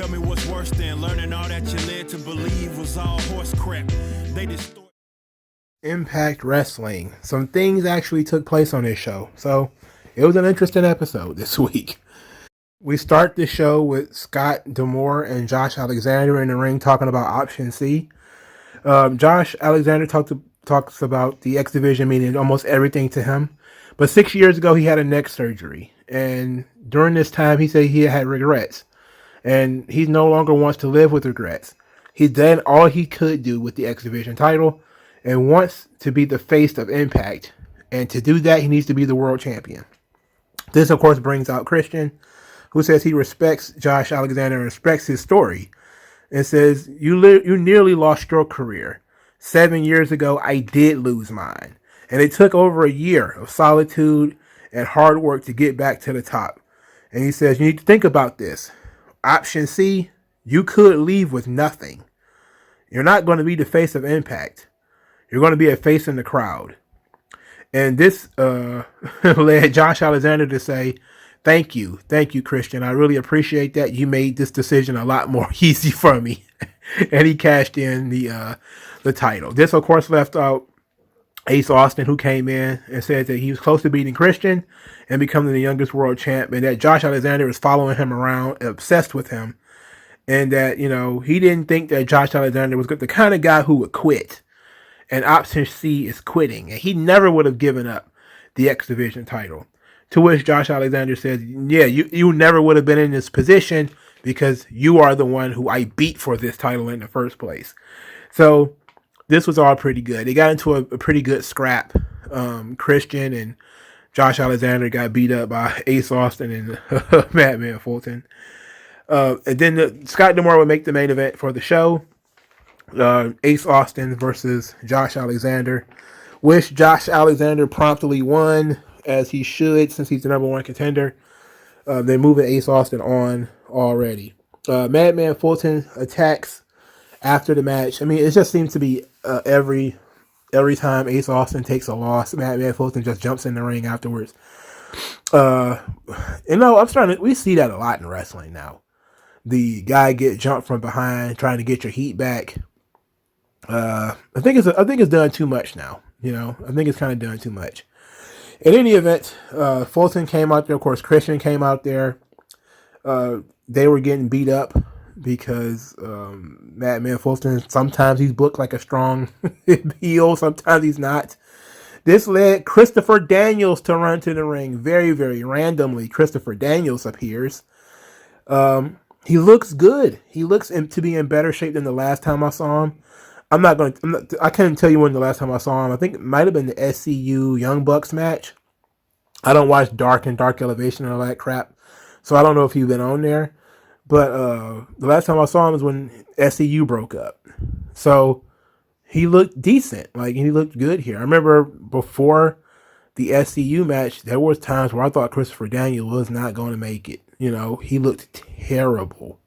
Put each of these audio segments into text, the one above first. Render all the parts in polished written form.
Tell me what's worse than learning all that you led to believe was all horse crap. They distort. Impact Wrestling. Some things actually took place on this show, so it was an interesting episode this week. We start the show with Scott D'Amore and Josh Alexander in the ring talking about Option C. Josh Alexander talks about the X Division meaning almost everything to him. But 6 years ago, he had a neck surgery. And during this time, he said he had regrets. And he no longer wants to live with regrets. He's done all he could do with the X Division title and wants to be the face of Impact. And to do that, he needs to be the world champion. This, of course, brings out Christian, who says he respects Josh Alexander and respects his story. And says, you nearly lost your career. 7 years ago, I did lose mine. And it took over a year of solitude and hard work to get back to the top. And he says, you need to think about this. Option C, you could leave with nothing. You're not going to be the face of Impact. You're going to be a face in the crowd. And this led Josh Alexander to say, thank you, Christian. I really appreciate that. You made this decision a lot more easy for me. And he cashed in the title. This, of course, left out Ace Austin, who came in and said that he was close to beating Christian and becoming the youngest world champ, and that Josh Alexander was following him around, obsessed with him, and that, he didn't think that Josh Alexander was the kind of guy who would quit. And Option C is quitting, and he never would have given up the X Division title. To which Josh Alexander says, yeah, you never would have been in this position because you are the one who I beat for this title in the first place. So this was all pretty good. They got into a pretty good scrap. Christian and Josh Alexander got beat up by Ace Austin and Madman Fulton. And then Scott D'Amore would make the main event for the show. Ace Austin versus Josh Alexander. Which Josh Alexander promptly won, as he should, since he's the number one contender. They're moving Ace Austin on already. Madman Fulton attacks after the match. I mean, it just seems to be every time Ace Austin takes a loss, Madman Fulton just jumps in the ring afterwards. We see that a lot in wrestling now. The guy get jumped from behind, trying to get your heat back. I think it's done too much now. I think it's kind of done too much. In any event, Fulton came out there. Of course, Christian came out there. They were getting beat up because Madman Fulton, sometimes he's booked like a strong heel, sometimes he's not. This led Christopher Daniels to run to the ring. Very, very randomly, Christopher Daniels appears. He looks good. He looks to be in better shape than the last time I saw him. I can't tell you when the last time I saw him. I think it might have been the SCU Young Bucks match. I don't watch Dark and Dark Elevation and all that crap, so I don't know if he's been on there. But the last time I saw him was when SCU broke up. So he looked decent. He looked good here. I remember before the SCU match, there was times where I thought Christopher Daniels was not going to make it. He looked terrible.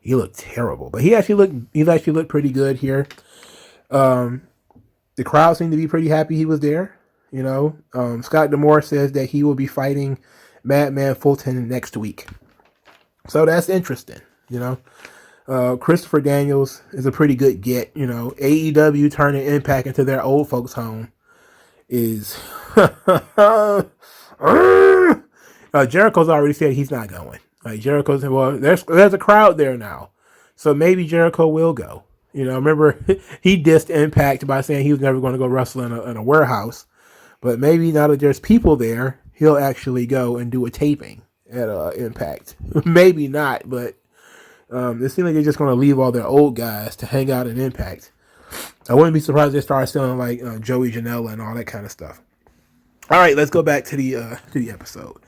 But he actually looked pretty good here. The crowd seemed to be pretty happy he was there. Scott D'Amore says that he will be fighting Madman Fulton next week. So that's interesting. Christopher Daniels is a pretty good get. AEW turning Impact into their old folks' home is. Jericho's already said he's not going. Jericho said, well, there's a crowd there now, so maybe Jericho will go. Remember he dissed Impact by saying he was never going to go wrestle in a warehouse, but maybe now that there's people there, he'll actually go and do a taping at Impact. Maybe not, but it seems like they're just going to leave all their old guys to hang out at Impact. I wouldn't be surprised if they start selling like Joey Janela and all that kind of stuff. All right, let's go back to the episode.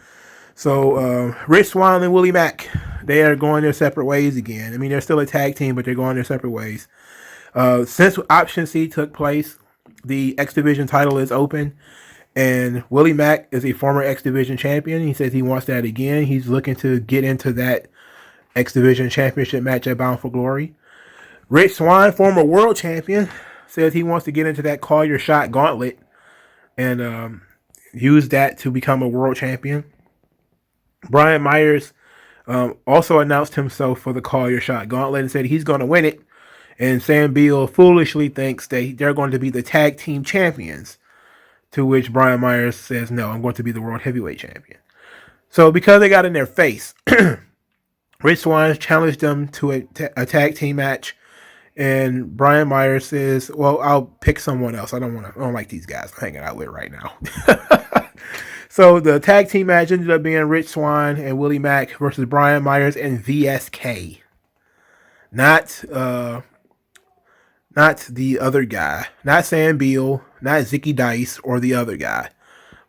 So Rich Swan and Willie Mack, they are going their separate ways again. I mean, they're still a tag team, but they're going their separate ways. Since Option C took place, the X Division title is open, and Willie Mack is a former X Division champion. He says he wants that again. He's looking to get into that X Division championship match at Bound for Glory. Rich Swan, former world champion, says he wants to get into that Call Your Shot gauntlet and use that to become a world champion. Brian Myers Also announced himself for the Call Your Shot Gauntlet and said he's going to win it. And Sam Beal foolishly thinks they're going to be the tag team champions. To which Brian Myers says, no, I'm going to be the world heavyweight champion. So because they got in their face, Rich Swan challenged them to a tag team match. And Brian Myers says, well, I'll pick someone else. I don't like these guys I'm hanging out with right now. So the tag team match ended up being Rich Swan and Willie Mack versus Brian Myers and VSK. Not the other guy. Not Sam Beal, not Zicky Dice or the other guy.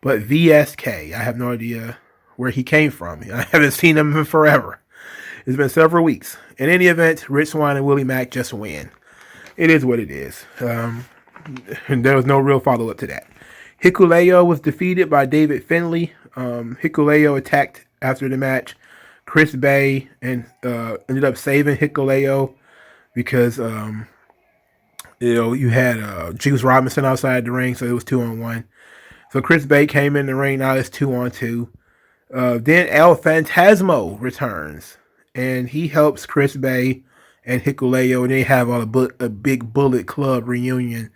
But VSK. I have no idea where he came from. I haven't seen him in forever. It's been several weeks. In any event, Rich Swan and Willie Mack just win. It is what it is. And there was no real follow-up to that. Hikuleo was defeated by David Finlay. Hikuleo attacked after the match. Chris Bay and ended up saving Hikuleo because you had Juice Robinson outside the ring, so it was 2-on-1. So Chris Bay came in the ring. Now it's 2-on-2. Then El Phantasmo returns, and he helps Chris Bay and Hikuleo, and they have a big Bullet Club reunion,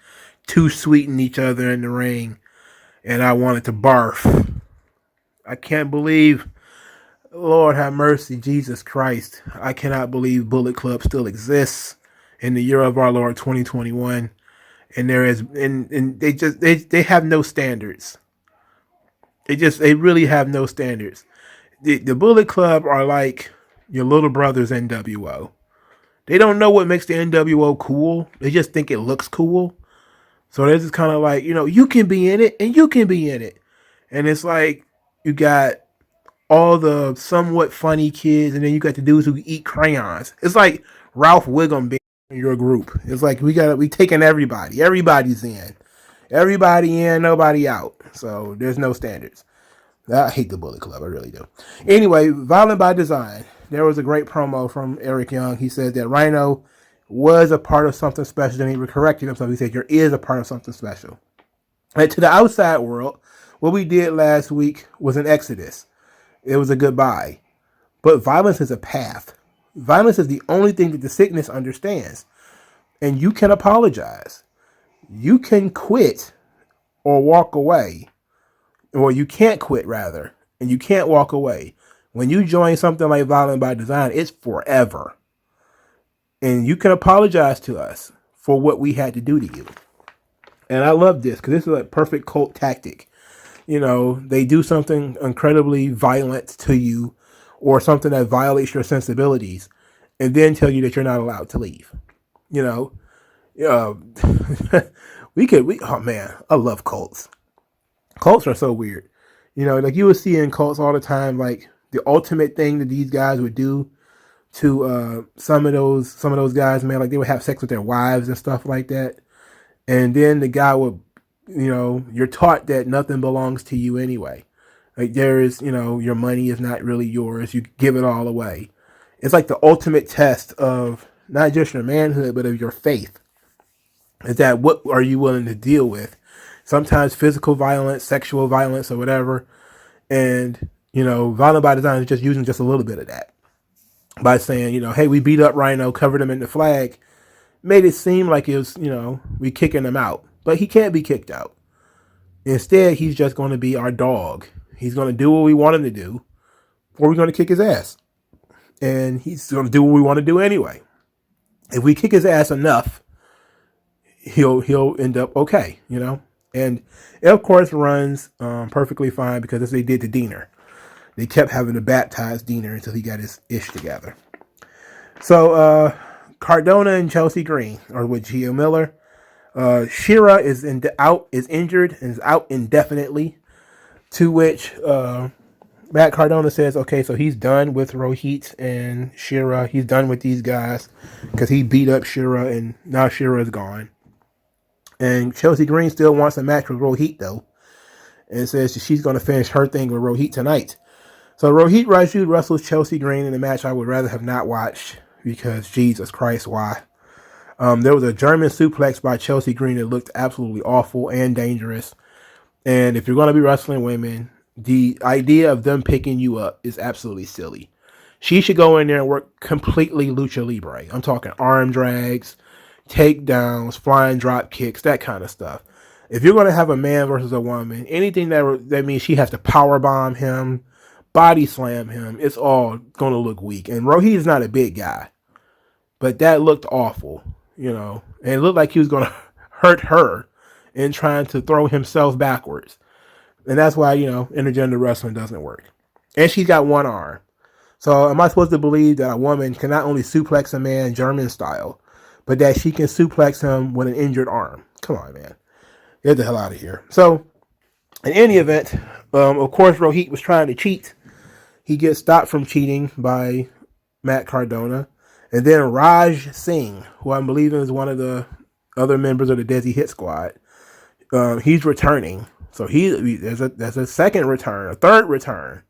too sweeting each other in the ring, and I wanted to barf. I can't believe, Lord have mercy, Jesus Christ, I cannot believe Bullet Club still exists in the year of our Lord 2021, and they have no standards. They really have no standards. The Bullet Club are like your little brother's NWO. They don't know what makes the NWO cool. They just think it looks cool. So they're just kind of like, you can be in it and you can be in it. And it's like you got all the somewhat funny kids, and then you got the dudes who eat crayons. It's like Ralph Wiggum being in your group. It's like we taking everybody. Everybody's in. Everybody in, nobody out. So there's no standards. I hate the Bullet Club. I really do. Anyway, Violent by Design. There was a great promo from Eric Young. He said that Rhino was a part of something special. Then he corrected himself. He said there is a part of something special. And to the outside world, what we did last week was an exodus. It was a goodbye. But violence is a path. Violence is the only thing that the sickness understands. And you can apologize. You can quit or walk away. Or you can't quit, rather. And you can't walk away. When you join something like Violent by Design, it's forever. And you can apologize to us for what we had to do to you. And I love this because this is a perfect cult tactic. They do something incredibly violent to you or something that violates your sensibilities and then tell you that you're not allowed to leave. Oh man, I love cults. Cults are so weird. Like you would see in cults all the time, like the ultimate thing that these guys would do to some of those guys, man, like they would have sex with their wives and stuff like that. And then the guy would, you're taught that nothing belongs to you anyway. Like there is, your money is not really yours. You give it all away. It's like the ultimate test of not just your manhood, but of your faith. Is that what are you willing to deal with? Sometimes physical violence, sexual violence, or whatever. And, Violent by Design is just using just a little bit of that. By saying, hey, we beat up Rhino, covered him in the flag. Made it seem like it was, we kicking him out. But he can't be kicked out. Instead, he's just going to be our dog. He's going to do what we want him to do. Or we're going to kick his ass. And he's going to do what we want to do anyway. If we kick his ass enough, he'll end up okay, And it, of course, runs perfectly fine because as they did to Diener. They kept having to baptize Diener until he got his ish together. So, Cardona and Chelsea Green are with Gio Miller. Shira is injured and is out indefinitely. To which Matt Cardona says, okay, so he's done with Rohit and Shira. He's done with these guys because he beat up Shira and now Shira is gone. And Chelsea Green still wants a match with Rohit though, and says she's going to finish her thing with Rohit tonight. So Rohit Raju wrestles Chelsea Green in a match I would rather have not watched because Jesus Christ, why? There was a German suplex by Chelsea Green that looked absolutely awful and dangerous. And if you're going to be wrestling women, the idea of them picking you up is absolutely silly. She should go in there and work completely lucha libre. I'm talking arm drags, takedowns, flying drop kicks, that kind of stuff. If you're going to have a man versus a woman, anything that means she has to power bomb him, body slam him, it's all going to look weak. And Rohit is not a big guy, but that looked awful, and it looked like he was going to hurt her in trying to throw himself backwards. And that's why, intergender wrestling doesn't work. And she's got one arm. So am I supposed to believe that a woman can not only suplex a man German style, but that she can suplex him with an injured arm? Come on, man. Get the hell out of here. So, in any event, of course, Rohit was trying to cheat. He gets stopped from cheating by Matt Cardona. And then Raj Singh, who I'm believing is one of the other members of the Desi Hit Squad, he's returning. So there's a second return, a third return.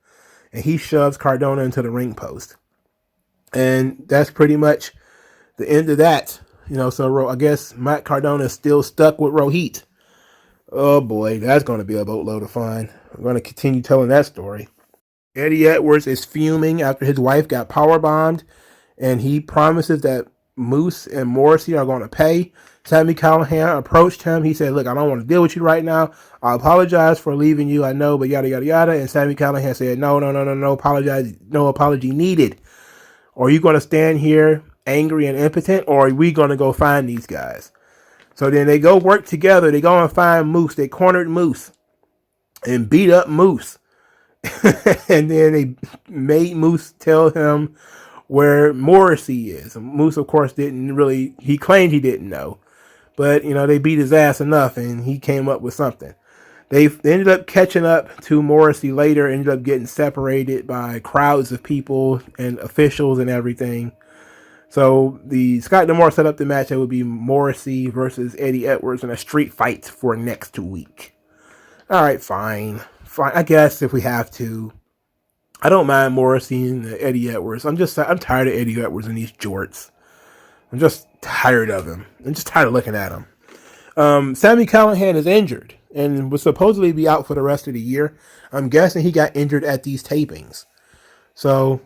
And he shoves Cardona into the ring post. And that's pretty much the end of that. So I guess Matt Cardona is still stuck with Rohit. Oh boy, that's going to be a boatload of fun. I'm going to continue telling that story. Eddie Edwards is fuming after his wife got powerbombed, and he promises that Moose and Morrissey are going to pay. Sami Callihan approached him. He said, look, I don't want to deal with you right now. I apologize for leaving you. I know, but yada, yada, yada. And Sami Callihan said, no, apologize. No apology needed. Or are you going to stand here angry and impotent, or are we going to go find these guys? So then they go work together. They go and find Moose. They cornered Moose and beat up Moose. And then they made Moose tell him where Morrissey is. Moose, of course, he claimed he didn't know. But, they beat his ass enough and he came up with something. They ended up catching up to Morrissey later, ended up getting separated by crowds of people and officials and everything. So the Scott D'Amore set up the match that would be Morrissey versus Eddie Edwards in a street fight for next week. All right, fine. I guess if we have to. I don't mind Morrissey and Eddie Edwards. I'm tired of Eddie Edwards and these jorts. I'm just tired of him. I'm just tired of looking at him. Sami Callihan is injured and was supposedly be out for the rest of the year. I'm guessing he got injured at these tapings. So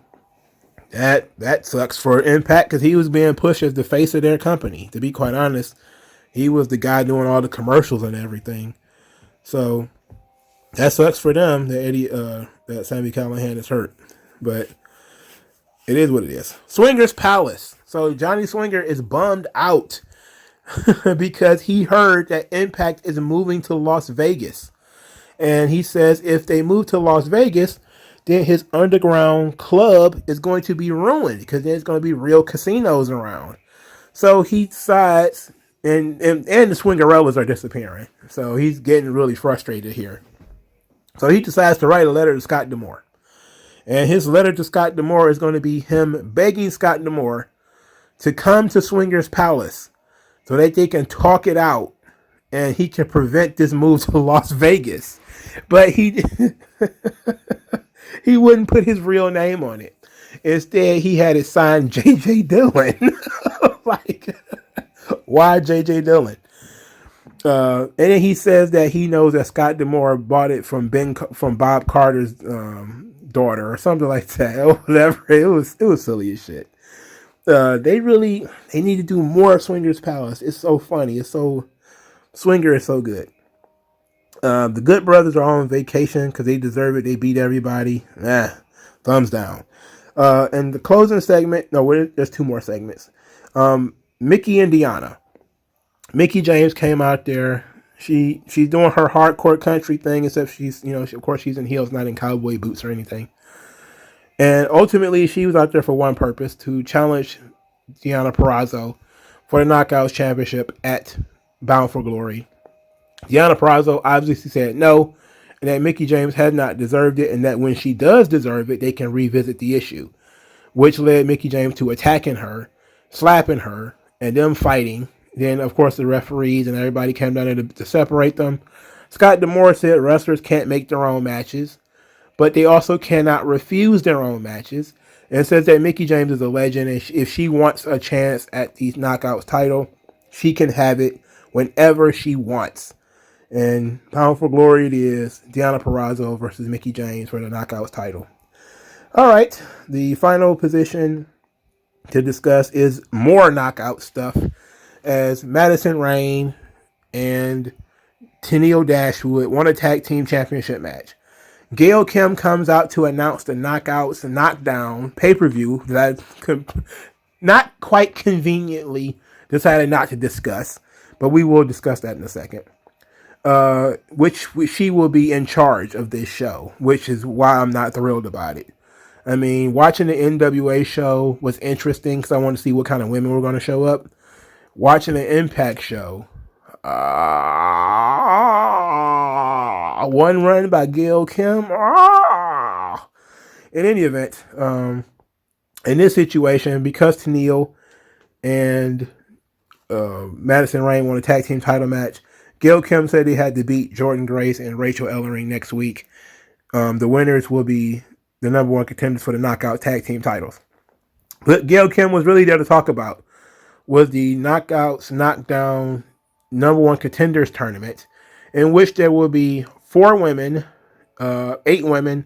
that sucks for Impact because he was being pushed as the face of their company. To be quite honest, he was the guy doing all the commercials and everything. So that sucks for them that Sami Callihan is hurt. But it is what it is. Swingers Palace. So Johnny Swinger is bummed out because he heard that Impact is moving to Las Vegas. And he says if they move to Las Vegas, then his underground club is going to be ruined because there's going to be real casinos around. So he decides, and the Swingerellas are disappearing. So he's getting really frustrated here. So he decides to write a letter to Scott D'Amore. And his letter to Scott D'Amore is going to be him begging Scott D'Amore to come to Swingers Palace so that they can talk it out and he can prevent this move to Las Vegas. But he wouldn't put his real name on it. Instead, he had it signed J.J. Dillon. Like, why J.J. Dillon? And then he says that he knows that Scott D'Amore bought it from Bob Carter's daughter or something like that, or whatever. It was silly as shit. They need to do more Swingers Palace. It's so funny. Swinger is so good. The Good Brothers are on vacation because they deserve it. They beat everybody. Thumbs down. And the closing segment. No, there's two more segments. Mickey and Deanna. Mickey James came out there. She's doing her hardcore country thing, except she's in heels, not in cowboy boots or anything. And ultimately, she was out there for one purpose, to challenge Deanna Purrazzo for the Knockouts Championship at Bound for Glory. Deanna Purrazzo obviously said no, and that Mickey James had not deserved it, and that when she does deserve it, they can revisit the issue, which led Mickey James to attacking her, slapping her, and them fighting. Then, of course, the referees and everybody came down there to separate them. Scott D'Amore said wrestlers can't make their own matches, but they also cannot refuse their own matches, and says that Mickey James is a legend, and if she wants a chance at the Knockouts title, she can have it whenever she wants. And Bound for Glory it is, Deanna Purrazzo versus Mickey James for the Knockouts title. All right, the final position to discuss is more knockout stuff, as Madison Rain and Tennille Dashwood won a tag team championship match. Gail Kim comes out to announce the Knockouts and Knockdown pay-per-view that I not quite conveniently decided not to discuss, but we will discuss that in a second. Which she will be in charge of this show, which is why I'm not thrilled about it. I mean, watching the NWA show was interesting because I wanted to see what kind of women were going to show up. Watching the Impact show, one run by Gail Kim. In any event, in this situation, because Tennille and Madison Rain won a tag team title match, Gail Kim said he had to beat Jordan Grace and Rachel Ellering next week. The winners will be the number one contenders for the knockout tag team titles. But Gail Kim was really there to talk about was the Knockouts Knockdown number one contenders tournament, in which there will be 4 women, 8 women,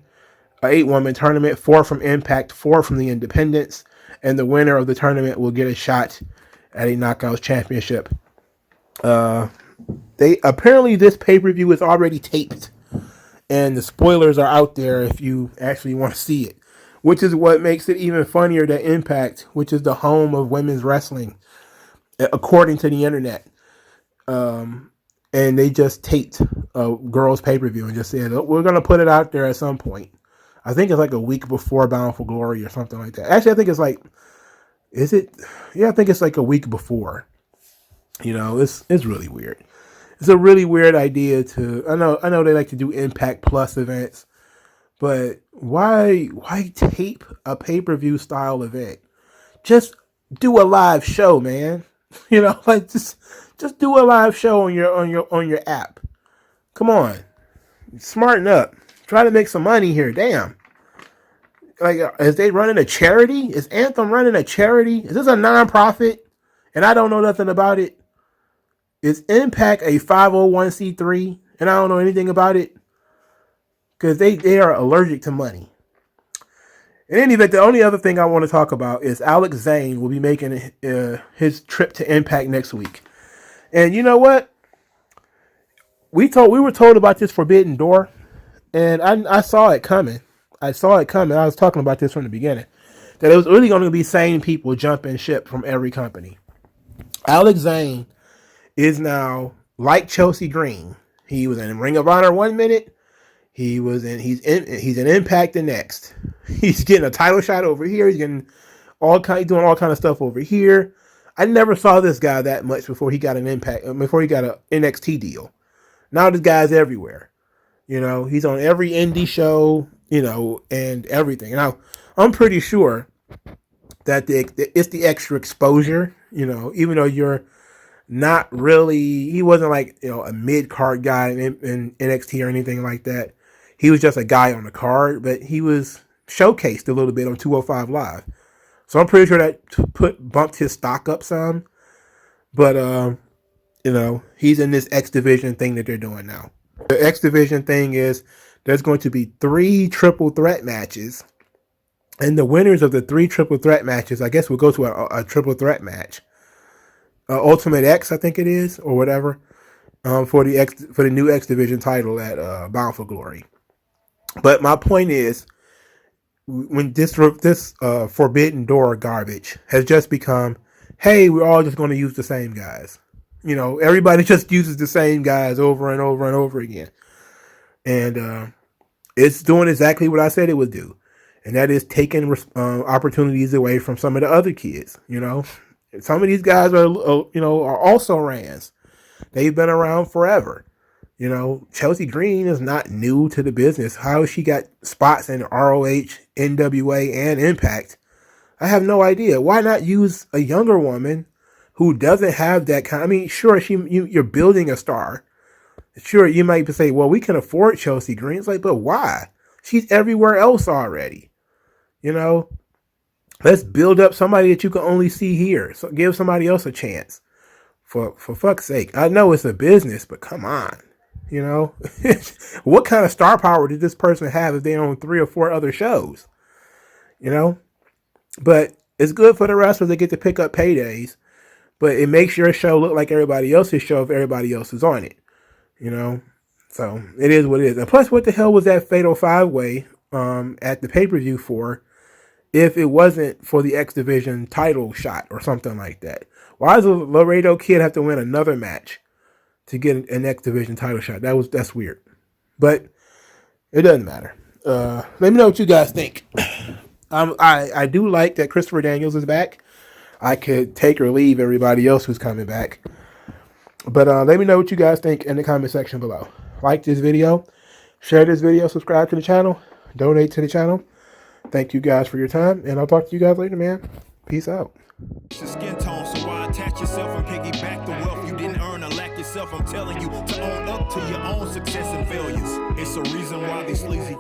an 8-woman tournament, 4 from Impact, 4 from the Independents, and the winner of the tournament will get a shot at a Knockouts championship. They apparently this pay-per-view is already taped, and the spoilers are out there if you actually want to see it, which is what makes it even funnier that Impact, which is the home of women's wrestling, according to the internet, and they just taped a girls' pay-per-view and just said, oh, we're going to put it out there at some point. I think it's like a week before Bound for Glory or something like that. Actually, I think it's like, is it? Yeah, I think it's like a week before. You know, it's really weird. It's a really weird idea to. I know they like to do Impact Plus events, but why tape a pay-per-view style event? Just do a live show, man. You know, like just do a live show on your app. Come on, smarten up. Try to make some money here. Damn. Like, is they running a charity? Is Anthem running a charity? Is this a nonprofit? And I don't know nothing about it. Is Impact a 501c3? And I don't know anything about it. Because they are allergic to money. In any event, the only other thing I want to talk about is Alex Zane will be making his trip to Impact next week. And you know what? We were told about this Forbidden Door. And I saw it coming. I was talking about this from the beginning. That it was really going to be sane people jumping ship from every company. Alex Zane is now like Chelsea Green. He was in Ring of Honor 1 minute. He's in Impact the next. He's getting a title shot over here. He's getting doing all kind of stuff over here. I never saw this guy that much before he got an NXT deal. Now this guy's everywhere. You know, he's on every indie show, you know, and everything. Now, I'm pretty sure that it's the extra exposure, you know, even though you're not really, he wasn't like, you know, a mid-card guy in NXT or anything like that. He was just a guy on the card, but he was showcased a little bit on 205 Live. So I'm pretty sure that bumped his stock up some. But, you know, he's in this X Division thing that they're doing now. The X Division thing is there's going to be 3 triple threat matches. And the winners of the 3 triple threat matches, I guess, will go to a triple threat match. Ultimate X, I think it is, or whatever, for the new X Division title at Bound for Glory. But my point is, when this Forbidden Door garbage has just become, hey, we're all just going to use the same guys. You know, everybody just uses the same guys over and over and over again. And it's doing exactly what I said it would do. And that is taking opportunities away from some of the other kids. You know, some of these guys are also rans. They've been around forever. You know, Chelsea Green is not new to the business. How she got spots in ROH, NWA, and Impact, I have no idea. Why not use a younger woman who doesn't have that kind? I mean, sure, you're building a star. Sure, you might say, well, we can afford Chelsea Green. It's like, but why? She's everywhere else already. You know, let's build up somebody that you can only see here. So give somebody else a chance. For fuck's sake. I know it's a business, but come on. You know, what kind of star power did this person have if they own 3 or 4 other shows? you know? But it's good for the wrestlers to get to pick up paydays, but it makes your show look like everybody else's show if everybody else is on it, you know? So it is what it is. And plus, what the hell was that Fatal 5-Way at the pay-per-view for if it wasn't for the X Division title shot or something like that? Why does a Laredo kid have to win another match to get an X Division title shot? That's weird. But it doesn't matter. Let me know what you guys think. I do like that Christopher Daniels is back. I could take or leave everybody else who's coming back. But let me know what you guys think in the comment section below. Like this video, share this video, subscribe to the channel, donate to the channel. Thank you guys for your time, and I'll talk to you guys later, man. Peace out. The skin tone, so why attach yourself and piggyback the wealth you didn't earn or lack yourself? I'm telling you to own up to your own success and failures. It's a reason why these sleazy